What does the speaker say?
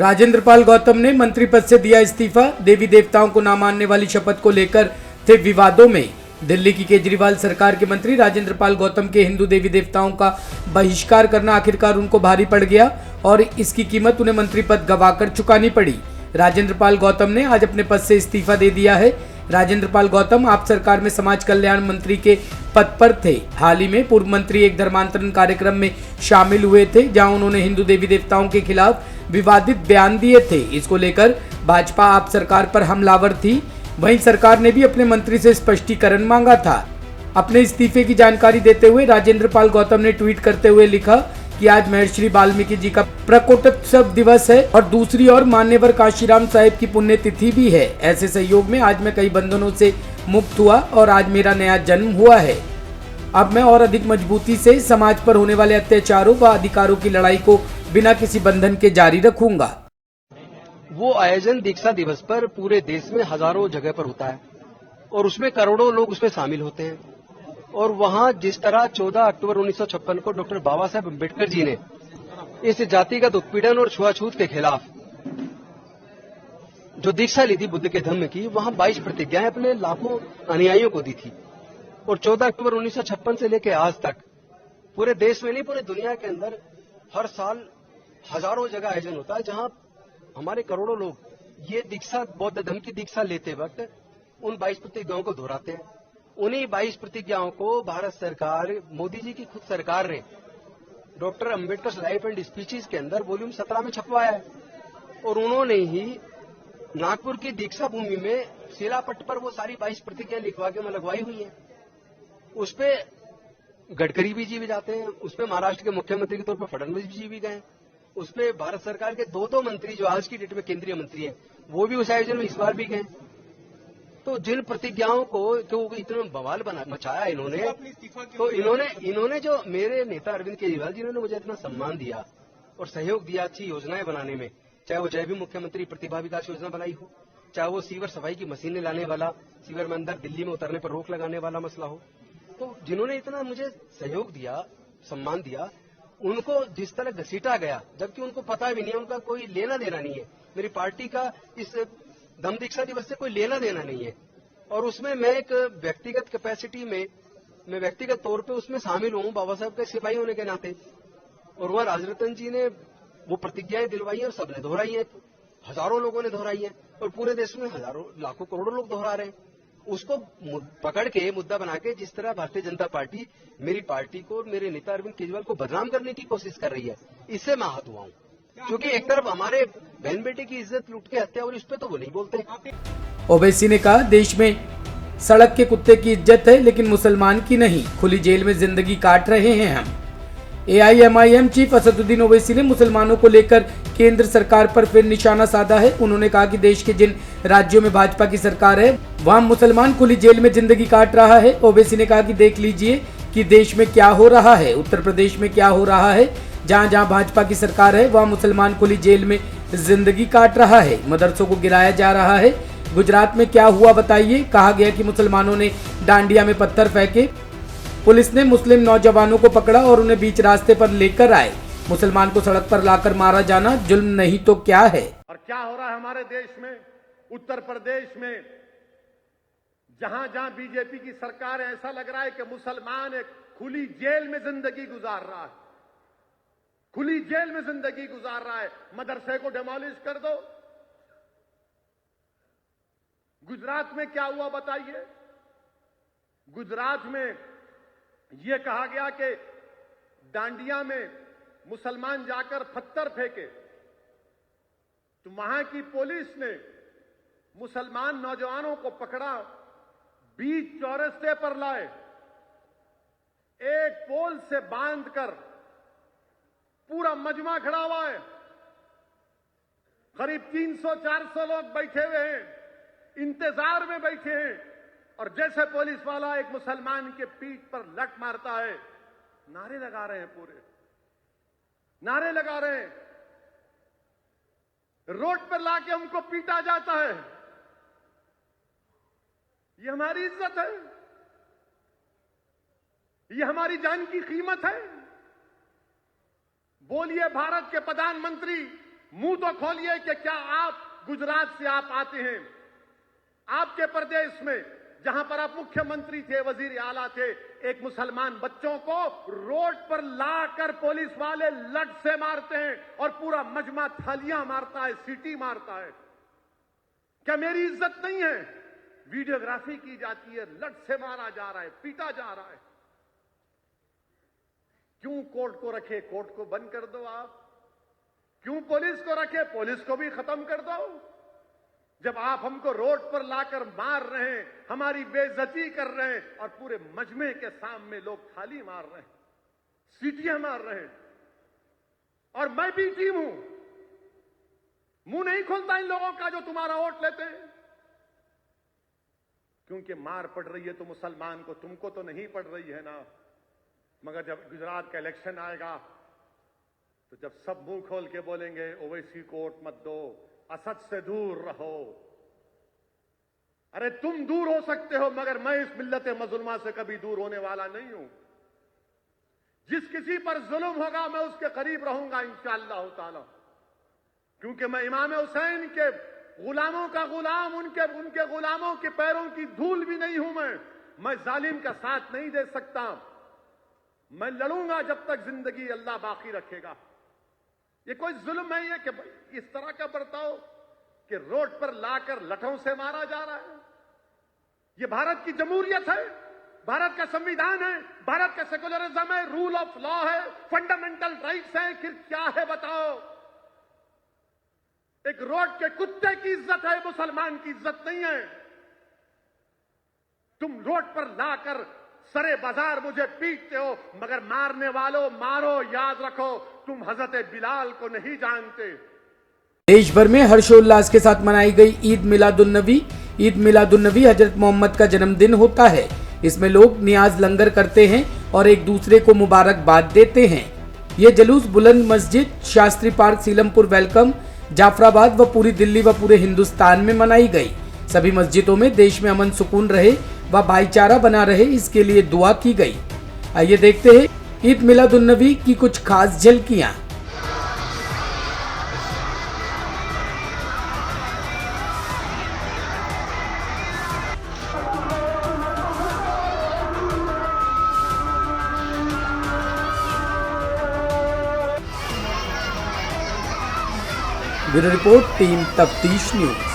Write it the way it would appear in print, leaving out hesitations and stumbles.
राजेंद्र पाल गौतम ने मंत्री पद से दिया इस्तीफा। देवी देवताओं को ना मानने वाली शपथ को लेकर थे विवादों में। दिल्ली की केजरीवाल सरकार के मंत्री राजेंद्र पाल गौतम के हिंदू देवी देवताओं का बहिष्कार करना आखिरकार उनको भारी पड़ गया और इसकी कीमत उन्हें मंत्री पद गंवाकर चुकानी पड़ी। राजेंद्र पाल गौतम ने आज अपने पद से इस्तीफा दे दिया है। राजेंद्र पाल गौतम आप सरकार में समाज कल्याण मंत्री के पद पर थे। हाल ही में पूर्व मंत्री एक धर्मांतरण कार्यक्रम में शामिल हुए थे, जहां उन्होंने हिंदू देवी देवताओं के खिलाफ विवादित बयान दिए थे। इसको लेकर भाजपा आप सरकार पर हमलावर थी। वहीं सरकार ने भी अपने मंत्री से स्पष्टीकरण मांगा था। अपने इस्तीफे की जानकारी देते हुए राजेंद्र पाल गौतम ने ट्वीट करते हुए लिखा कि आज महर्षि वाल्मीकि जी का प्रकोटोत्सव दिवस है और दूसरी ओर मान्यवर काशीराम साहिब की पुण्यतिथि भी है। ऐसे सहयोग में आज मैं कई बंधनों से मुक्त हुआ और आज मेरा नया जन्म हुआ है। अब मैं और अधिक मजबूती से समाज पर होने वाले अत्याचारों व अधिकारों की लड़ाई को बिना किसी बंधन के जारी रखूंगा। वो आयोजन दीक्षा दिवस पर पूरे देश में हजारों जगह पर होता है और उसमें करोड़ों लोग उसमें शामिल होते हैं। और वहां जिस तरह 14 अक्टूबर 1956 को डॉक्टर बाबा साहेब अम्बेडकर जी ने इस जातिगत उत्पीड़न और छुआछूत के खिलाफ जो दीक्षा ली थी बुद्ध के धम्म की, वहां 22 प्रतिज्ञाएं अपने लाखों अनुयायियों को दी थी। और 14 अक्टूबर 1956 से लेकर आज तक पूरे देश में नहीं, पूरे दुनिया के अंदर हर साल हजारों जगह आयोजन होता है, जहां हमारे करोड़ों लोग ये दीक्षा, बौद्ध धर्म की दीक्षा लेते वक्त उन 22 प्रतिज्ञाओं को दोहराते हैं। उन्हीं 22 प्रतिज्ञाओं को भारत सरकार, मोदी जी की खुद सरकार ने doctor Ambedkar life and speeches के अंदर वॉल्यूम 17 में छपवाया है। और उन्होंने ही नागपुर की दीक्षा भूमि में शिलापट्ट पर वो सारी 22 प्रतिज्ञाएं लिखवा के लगवाई हुई है। उस पे गडकरी जी भी जाते हैं, उस पे महाराष्ट्र के मुख्यमंत्री के तौर पर फडणवीस जी भी गए, उस पे भारत सरकार के दो मंत्री जो आज की डेट में केंद्रीय मंत्री हैं वो भी उस आयोजन में इस बार भी गए। तो जिन प्रतिज्ञाओं को तो इतना बवाल मचाया इन्होंने, तो इन्होंने जो मेरे नेता अरविंद केजरीवाल जी ने मुझे इतना सम्मान दिया और सहयोग दिया अच्छी योजनाएं बनाने में, चाहे वो जय भीम मुख्यमंत्री प्रतिभा विकास योजना बनाई हो, चाहे वो सीवर सफाई की मशीनें लाने वाला, सीवर में अंदर दिल्ली में उतरने पर रोक लगाने वाला मसला हो, तो जिन्होंने इतना मुझे सहयोग दिया, सम्मान दिया, उनको जिस तरह घसीटा गया, जबकि उनको पता भी नहीं है, उनका कोई लेना देना नहीं है, मेरी पार्टी का इस धम्म दीक्षा दिवस से कोई लेना देना नहीं है। और उसमें मैं एक व्यक्तिगत कैपेसिटी में, मैं व्यक्तिगत तौर पे उसमें शामिल हूं बाबा साहब के सिपाही होने के नाते। और वह राजरतन जी ने वो प्रतिज्ञाएं दिलवाई है और सबने दोहराई है, हजारों लोगों ने दोहराई है और पूरे देश में हजारों लाखों करोड़ों लोग दोहरा रहे हैं। उसको पकड़ के मुद्दा बना के जिस तरह भारतीय जनता पार्टी मेरी पार्टी को और मेरे नेता अरविंद केजरीवाल को बदनाम करने की कोशिश कर रही है, इससे मैं आहत हुआ हूं। क्योंकि एक तरफ हमारे बहन बेटे की इज्जत लूट के हत्या और इस पे तो वो नहीं बोलते। ओवैसी ने कहा, देश में सड़क के कुत्ते की इज्जत है लेकिन मुसलमान की नहीं। खुली जेल में जिंदगी काट रहे हैं हम। AIMIM चीफ असदुद्दीन ओवैसी ने मुसलमानों को लेकर केंद्र सरकार पर फिर निशाना साधा है। उन्होंने कहा कि देश के जिन राज्यों में भाजपा की सरकार है वहां मुसलमान खुली जेल में जिंदगी काट रहा है। ओवैसी ने कहा कि देख लीजिए कि देश में क्या हो रहा है। उत्तर प्रदेश में क्या हो रहा है, जहां जहां भाजपा की सरकार है वहां मुसलमान खुली जेल में जिंदगी काट रहा है, मदरसों को गिराया जा रहा है। गुजरात में क्या हुआ बताइए। कहा गया कि मुसलमानों ने डांडिया में पत्थर फेंके, पुलिस ने मुस्लिम नौजवानों को पकड़ा और उन्हें बीच रास्ते पर लेकर आए। मुसलमान को सड़क पर लाकर मारा जाना जुल्म नहीं तो क्या है। और क्या हो रहा है हमारे देश में, उत्तर प्रदेश में, जहां जहां बीजेपी की सरकार है, ऐसा लग रहा है कि मुसलमान एक खुली जेल में जिंदगी गुजार रहा है, खुली जेल में जिंदगी गुजार रहा है। मदरसे को डिमोलिश कर दो। गुजरात में क्या हुआ बताइए। गुजरात में यह कहा गया कि डांडिया में मुसलमान जाकर पत्थर फेंके, तो वहां की पुलिस ने मुसलमान नौजवानों को पकड़ा, बीच चौरस्ते पर लाए, एक पोल से बांधकर पूरा मजमा खड़ा हुआ है, करीब 300-400 लोग बैठे हुए हैं, इंतजार में बैठे हैं। और जैसे पुलिस वाला एक मुसलमान के पीठ पर लट मारता है, नारे लगा रहे हैं, पूरे नारे लगा रहे हैं, रोड पर लाके हमको पीटा जाता है। ये हमारी इज्जत है, ये हमारी जान की कीमत है। बोलिए भारत के प्रधानमंत्री मुंह तो खोलिए कि क्या आप गुजरात से आप आते हैं, आपके प्रदेश में जहां पर आप मुख्यमंत्री थे, वजीर आला थे, एक मुसलमान बच्चों को रोड पर लाकर पुलिस वाले लठ से मारते हैं और पूरा मजमा थालियां मारता है, सीटी मारता है। क्या मेरी इज्जत नहीं है? वीडियोग्राफी की जाती है, लठ से मारा जा रहा है, पीटा जा रहा है। क्यों कोर्ट को रखे? कोर्ट को बंद कर दो आप। क्यों पुलिस को रखे? पुलिस को भी खत्म कर दो। जब आप हमको रोड पर लाकर मार रहे हैं, हमारी बेइज्जती कर रहे हैं और पूरे मजमे के सामने लोग थाली मार रहे हैं, सीटियां मार रहे हैं, और मैं भी टीम हूं, मुंह नहीं खोलता इन लोगों का जो तुम्हारा वोट लेते हैं। क्योंकि मार पड़ रही है तो मुसलमान को, तुमको तो नहीं पड़ रही है ना। मगर जब गुजरात का इलेक्शन आएगा तो जब सब मुंह खोल के बोलेंगे ओवैसी को वोट मत दो, असद से दूर रहो। अरे तुम दूर हो सकते हो, मगर मैं इस मिल्लत मज़लूमा से कभी दूर होने वाला नहीं हूं। जिस किसी पर जुल्म होगा मैं उसके करीब रहूंगा इंशाअल्लाह ताला, क्योंकि मैं इमाम हुसैन के गुलामों का गुलाम, उनके गुलामों के पैरों की धूल भी नहीं हूं। मैं जालिम का साथ नहीं दे सकता। मैं लड़ूंगा जब तक जिंदगी अल्लाह बाकी रखेगा। ये कोई जुल्म नहीं है कि इस तरह का बर्ताव कि रोड पर लाकर लठों से मारा जा रहा है। ये भारत की जमहूरियत है, भारत का संविधान है, भारत का सेकुलरिज्म है, रूल ऑफ लॉ है, फंडामेंटल राइट्स है। फिर क्या है बताओ? एक रोड के कुत्ते की इज्जत है, मुसलमान की इज्जत नहीं है। तुम रोड पर लाकर सरे बाजार मुझे पीटते हो, मगर मारने वालों मारो, याद रखो तुम हजरत बिलाल को नहीं जानते। देश भर में हर्षोल्लास के साथ मनाई गई ईद मिलादुन्नबी। ईद मिलादुन्नबी हजरत मोहम्मद का जन्मदिन होता है। इसमें लोग नियाज लंगर करते हैं और एक दूसरे को मुबारकबाद देते हैं। ये जुलूस बुलंद मस्जिद, शास्त्री पार्क, सीलमपुर वेलकम, जाफराबाद व पूरी दिल्ली व पूरे हिंदुस्तान में मनाई गई। सभी मस्जिदों में देश में अमन सुकून रहे व भाईचारा बना रहे, इसके लिए दुआ की गई। आइए देखते हैं ईद मिलादुन्नबी की कुछ खास झलकियां। ब्यूरो रिपोर्ट, टीम तफ्तीश न्यूज।